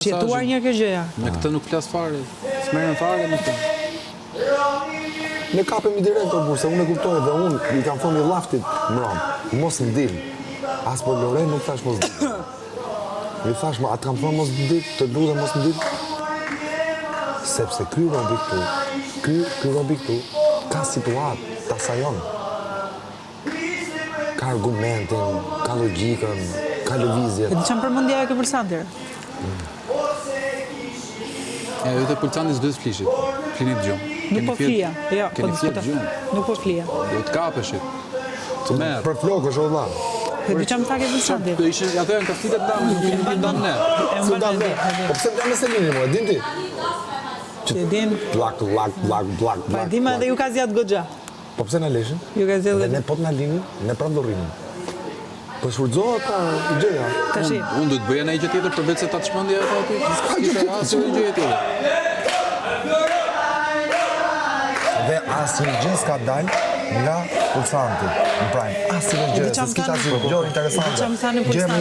Jetuar një kjo gjëja. Me këtë nuk flas fare, s'merren fare me këtë. Ne kapemi direkt o burse, unë e kuptoj dhe unë i kam thënë i llaftit mram, mos ndil. As për Loren nuk thash mos ndil. I thash, atë kam thënë mos ndil, të lutem mos ndil. Sepse ky robi këtu, ka situatë, ta sajon. Ka argumentin, ka logjikën, ka lëvizjet. E di çam përmendja e ke për Sandir. Ju të pulcani s'duhet flishit. Flini të gjumë. Nuk po flia. Jo, po diskuta. Nuk po flia. Duhet kapeshit. Të merë. Për flokë është o dha. E di çam tha ke për Sandir. Ato janë kastitet damë, nuk i ndan ne. Po pse vjen me Selini, mo, e din ti? E din. Blak. Pa e dim edhe ju ka zjat goxha. Po pse na leshin? Ju ka zjat Dhe goxha. ne po t'na linin, ne prap do rrinim. Po shfrytëzohet ta gjëja. Tashi. Unë duhet bëja një gjë tjetër përveç se ta të shmendja ato aty. S'ka asnjë gjë tjetër. Dhe asnjë gjë s'ka dalë nga pulsanti në prime. Asnjë gjë, se s'kisha asnjë gjë interesante. Gjë më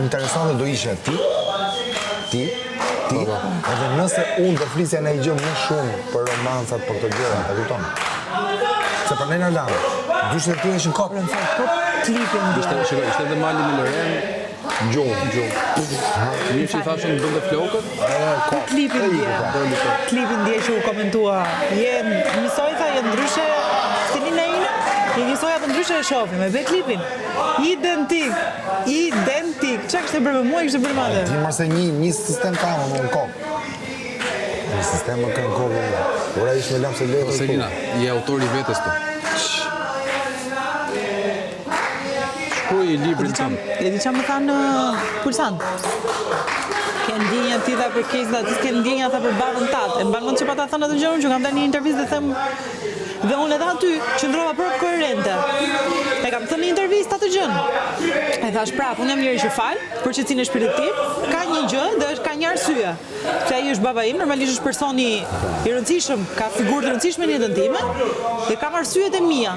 interesante do ishe ti, edhe nëse unë do flisja në gjë më shumë për romancat, për këto gjëra, ta kupton? Se për ne në lamë, dyshë dhe ty ishin kopë. Klipin Ishte edhe mali me Loren, Gjumë. mirë që i thashën bënde flokët. klipin dje. Klipin dje që u komentua. Njësoj tha je ndryshe stilin e ine. Njësoj atë ndryshe e shohim. E be klipin. Identik. Çka kishte bërë me mua, kishte bërë me atë. Ti marse një sistem ka më në kokë. Një sistem më kanë kokë. Ora ishte me lamë se letë. Selina, je autori vetes të. Shkruaj librin tëm. E di çam më thanë pulsant. Ke ndjenja ti dha për keqza, ti ke ndjenja tha për babën tat. E mban mend që pata thënë atë gjë që kam dalë në intervistë dhe them dhe unë edhe aty qëndrova prapë koherente. E kam thënë në intervistë atë gjën. E thash prapë, unë jam njëri që fal për qetësinë e shpirtit tim, ka një gjë dhe ka një arsye. Se ai është baba im, normalisht është personi i rëndësishëm, ka figurë të rëndësishme në jetën time dhe kam arsyet e mia.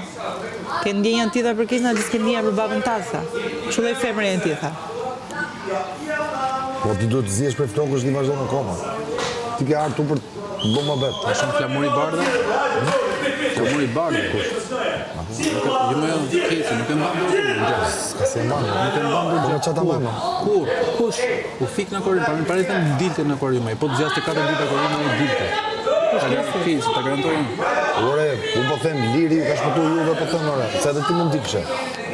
Ke ndjenjën ti dha për keqza, ti s'ke ndjenja për babën tat tha. Kështu dhe femrën e ti tha. Po ti duhet të zihesh për flokësh ti vazhdon akoma. Ti ke ardhur për të bërë më bet. A shumë flamuri bardhe? Flamuri bardhe, kush? Jo më kesi, nuk e mban dorë. Ka se mban. Nuk e mban dorë. Po çata më. Kur? Kush? U fik në akvarium, para të dilte në akvarium, po të zgjaste 4 ditë akvarium ai dilte. Ta garantoj unë. Ore, unë po them liri ju ka shpëtuar juve po them ore, se edhe ti mund dikëshe.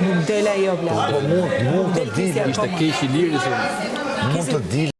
Nuk dela jo bla. Po mund të dilë, Ishte keq i liri se mund të dilë.